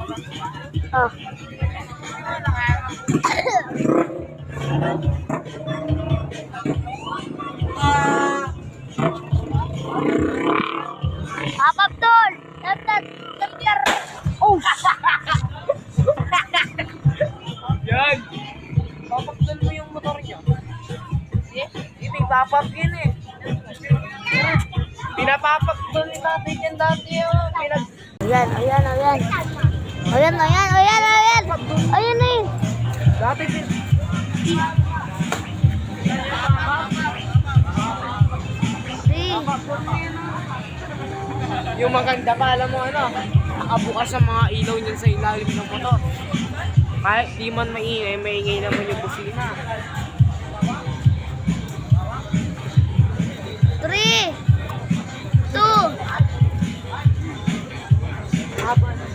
Oh. Apap tol. Tat. Oh. Yan! Papagdal mo yung motor niya. Hindi papagin eh. Pinapapagdal ni tatay yan dati yun. Ayan. Ayan eh. Dati yung maganda pa, alam mo ano, nakabukas ang mga ilaw niyan sa ilalim ng motor. Kahit di man maingay, maingay naman yung busina. 3, 2. Habang